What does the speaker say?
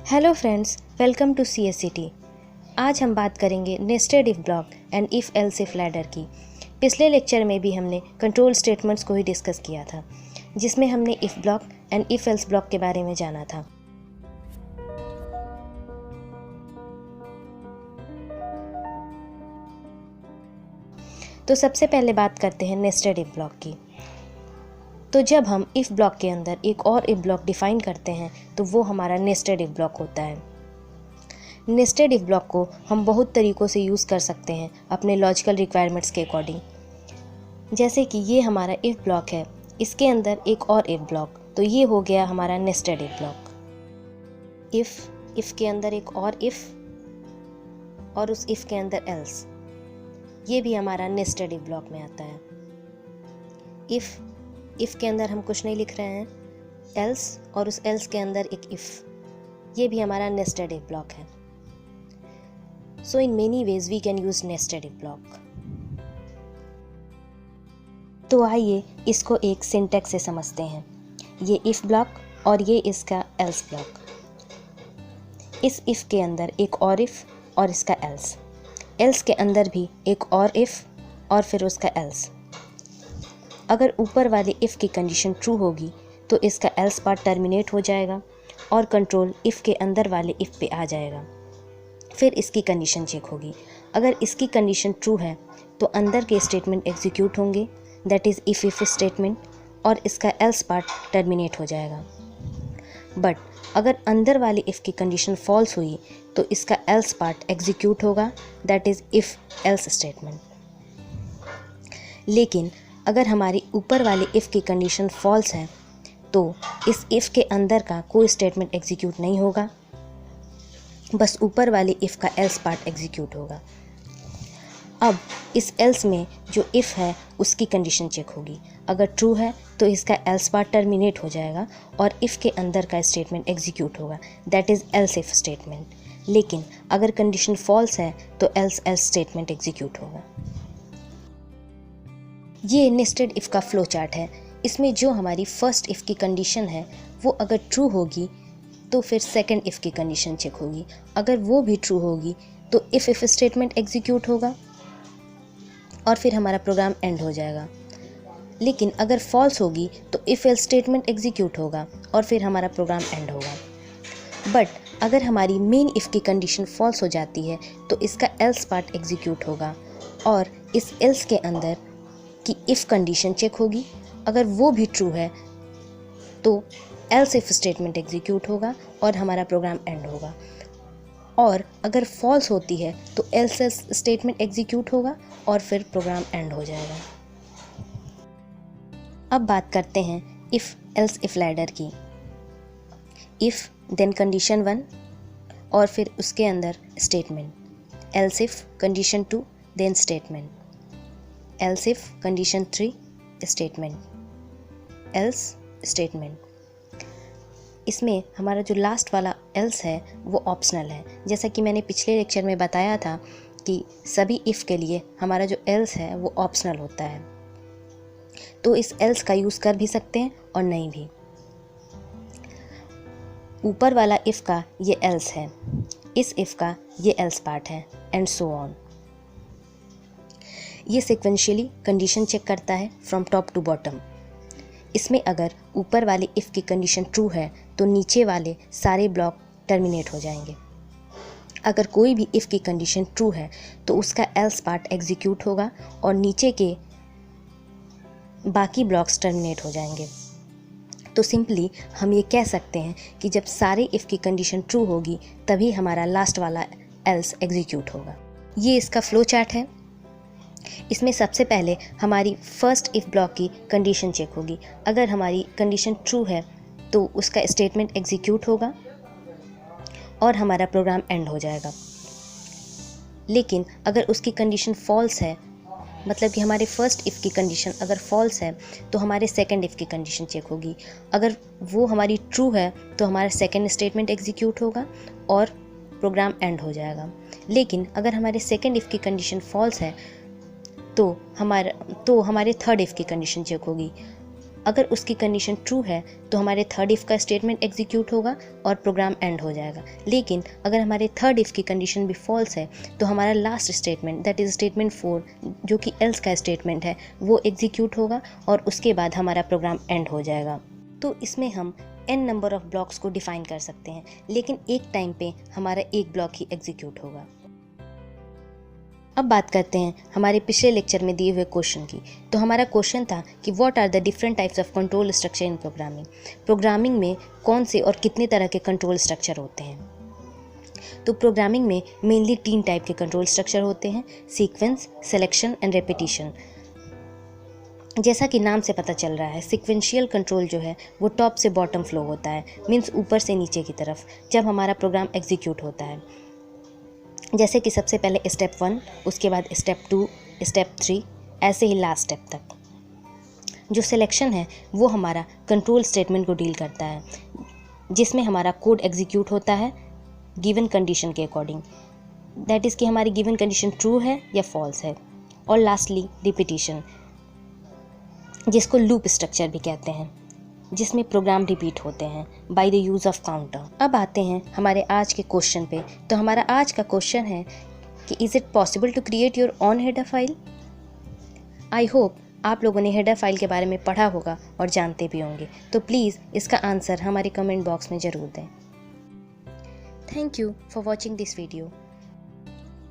Hello friends, welcome to CSCT। आज हम बात करेंगे nested if block and if else if ladder की। पिछले लेक्चर में भी हमने कंट्रोल स्टेटमेंट्स को ही डिस्कस किया था, जिसमें हमने if block and if else block के बारे में जाना था। तो सबसे पहले बात करते हैं नेस्टेड इफ़ ब्लॉक की। तो जब हम इफ़ ब्लॉक के अंदर एक और इफ़ ब्लॉक डिफ़ाइन करते हैं तो वो हमारा नेस्टेड इफ़ ब्लॉक होता है। नेस्टेड इफ़ ब्लॉक को हम बहुत तरीक़ों से यूज़ कर सकते हैं अपने लॉजिकल रिक्वायरमेंट्स के अकॉर्डिंग। जैसे कि ये हमारा इफ़ ब्लॉक है, इसके अंदर एक और इफ़ ब्लॉक, तो ये हो गया हमारा नेस्टेड इफ़ ब्लॉक। इफ़ के अंदर एक और इफ़ और उस इफ़ के अंदर एल्स, ये भी हमारा नेस्टेड इफ़ ब्लॉक में आता है। इफ़ के अंदर हम कुछ नहीं लिख रहे हैं, एल्स और उस एल्स के अंदर एक इफ़, ये भी हमारा नेस्टेड इफ़ ब्लॉक है। So in many ways we can use nested if block। तो आइए इसको एक सिंटैक्स से समझते हैं। ये इफ ब्लॉक और ये इसका एल्स ब्लॉक। इस इफ के अंदर एक और इफ और इसका एल्स के अंदर भी एक और इफ और फिर उसका एल्स। अगर ऊपर वाले इफ की कंडीशन ट्रू होगी तो इसका एल्स पार्ट टर्मिनेट हो जाएगा और कंट्रोल इफ के अंदर वाले इफ पे आ जाएगा। फिर इसकी कंडीशन चेक होगी। अगर इसकी कंडीशन ट्रू है तो अंदर के स्टेटमेंट एग्जीक्यूट होंगे, दैट इज़ इफ स्टेटमेंट, और इसका एल्स पार्ट टर्मिनेट हो जाएगा। बट अगर अंदर वाली इफ़ की कंडीशन फॉल्स हुई तो इसका एल्स पार्ट एग्जीक्यूट होगा, that is if else statement. लेकिन अगर हमारी ऊपर वाली इफ़ की कंडीशन फॉल्स है तो इस इफ़ के अंदर का कोई स्टेटमेंट एग्जीक्यूट नहीं होगा, बस ऊपर वाली इफ़ का एल्स पार्ट एग्जीक्यूट होगा। अब इस एल्स में जो इफ़ है उसकी कंडीशन चेक होगी। अगर ट्रू है तो इसका एल्स पार्ट टर्मिनेट हो जाएगा और इफ़ के अंदर का स्टेटमेंट एग्जीक्यूट होगा, that is else if statement. लेकिन अगर कंडीशन फॉल्स है तो एल्स स्टेटमेंट एग्जीक्यूट होगा। ये नेस्टेड इफ़ का फ्लो चार्ट है। इसमें जो हमारी फर्स्ट इफ़ की कंडीशन है वो अगर ट्रू होगी तो फिर सेकंड इफ़ की कंडीशन चेक होगी। अगर वो भी ट्रू होगी तो इफ़ स्टेटमेंट एग्जीक्यूट होगा और फिर हमारा प्रोग्राम एंड हो जाएगा। लेकिन अगर फॉल्स होगी तो इफ़ एल्स स्टेटमेंट एग्जीक्यूट होगा और फिर हमारा प्रोग्राम एंड होगा। बट अगर हमारी मेन इफ़ की कंडीशन फॉल्स हो जाती है तो इसका एल्स पार्ट एग्जीक्यूट होगा और इस एल्स के अंदर की इफ़ कंडीशन चेक होगी। अगर वो भी ट्रू है तो एल्स इफ स्टेटमेंट एग्जीक्यूट होगा और हमारा प्रोग्राम एंड होगा। और अगर फॉल्स होती है तो एल्स स्टेटमेंट एग्जीक्यूट होगा और फिर प्रोग्राम एंड हो जाएगा। अब बात करते हैं इफ़ एल्स इफ लैडर की। इफ़ देन कंडीशन 1 और फिर उसके अंदर statement. Else if condition 2 then statement. Else if condition 3 statement. Else statement. इसमें हमारा जो लास्ट वाला एल्स है वो ऑप्शनल है। जैसा कि मैंने पिछले लेक्चर में बताया था कि सभी इफ़ के लिए हमारा जो एल्स है वो ऑप्शनल होता है, तो इस एल्स का यूज़ कर भी सकते हैं और नहीं भी। ऊपर वाला इफ़ का ये एल्स है, इस इफ़ का ये एल्स पार्ट है, एंड सो ऑन। ये सिक्वेंशियली कंडीशन चेक करता है फ्रॉम टॉप टू बॉटम। इसमें अगर ऊपर वाली इफ़ की कंडीशन ट्रू है तो नीचे वाले सारे ब्लॉक टर्मिनेट हो जाएंगे। अगर कोई भी इफ़ की कंडीशन ट्रू है तो उसका एल्स पार्ट एग्जीक्यूट होगा और नीचे के बाकी ब्लॉक्स टर्मिनेट हो जाएंगे। तो सिंपली हम ये कह सकते हैं कि जब सारे इफ़ की कंडीशन ट्रू होगी तभी हमारा लास्ट वाला एल्स एग्जीक्यूट होगा। ये इसका फ्लो चार्ट है। इसमें सबसे पहले हमारी फर्स्ट इफ़ ब्लॉक की कंडीशन चेक होगी। अगर हमारी कंडीशन ट्रू है तो उसका स्टेटमेंट एग्जीक्यूट होगा और हमारा प्रोग्राम एंड हो जाएगा। लेकिन अगर उसकी कंडीशन फॉल्स है, मतलब कि हमारे फर्स्ट इफ़ की कंडीशन अगर फॉल्स है तो हमारे सेकंड इफ़ की कंडीशन चेक होगी। अगर वो हमारी ट्रू है तो हमारा सेकंड स्टेटमेंट एग्जीक्यूट होगा और प्रोग्राम एंड हो जाएगा। लेकिन अगर हमारे सेकंड इफ़ की कंडीशन फॉल्स है तो हमारे थर्ड इफ़ की कंडीशन चेक होगी अगर उसकी कंडीशन ट्रू है तो हमारे थर्ड इफ़ का स्टेटमेंट एग्जीक्यूट होगा और प्रोग्राम एंड हो जाएगा। लेकिन अगर हमारे थर्ड इफ़ की कंडीशन भी फॉल्स है तो हमारा last statement that is statement 4 जो कि एल्स का स्टेटमेंट है वो एग्जीक्यूट होगा और उसके बाद हमारा प्रोग्राम एंड हो जाएगा। तो इसमें हम n नंबर ऑफ ब्लॉक्स को डिफाइन कर सकते हैं, लेकिन एक टाइम पे हमारा एक ब्लॉक ही एग्जीक्यूट होगा। अब बात करते हैं हमारे पिछले लेक्चर में दिए हुए क्वेश्चन की। तो हमारा क्वेश्चन था कि what are the different types of control structure in programming. Programming में कौन से और कितने तरह के कंट्रोल स्ट्रक्चर होते हैं। तो प्रोग्रामिंग में मेनली 3 टाइप के कंट्रोल स्ट्रक्चर होते हैं, सीक्वेंस, सिलेक्शन एंड रेपिटिशन। जैसा कि नाम से पता चल रहा है, सीक्वेंशियल कंट्रोल जो है वो टॉप से बॉटम फ्लो होता है, मीन्स ऊपर से नीचे की तरफ जब हमारा प्रोग्राम एग्जीक्यूट होता है। जैसे कि सबसे पहले स्टेप 1, उसके बाद स्टेप 2, स्टेप 3, ऐसे ही लास्ट स्टेप तक। जो सिलेक्शन है वो हमारा कंट्रोल स्टेटमेंट को डील करता है, जिसमें हमारा कोड एग्जीक्यूट होता है गिवन कंडीशन के अकॉर्डिंग, दैट इज़ कि हमारी गिवन कंडीशन ट्रू है या फॉल्स है। और लास्टली रिपीटिशन, जिसको लूप स्ट्रक्चर भी कहते हैं, जिसमें प्रोग्राम रिपीट होते हैं by the use of counter. अब आते हैं हमारे आज के क्वेश्चन पे। तो हमारा आज का क्वेश्चन है कि is it possible to create your own header file. I hope आप लोगों ने हेडर फाइल के बारे में पढ़ा होगा और जानते भी होंगे, तो प्लीज़ इसका आंसर हमारे कमेंट बॉक्स में ज़रूर दें। Thank you for watching this video.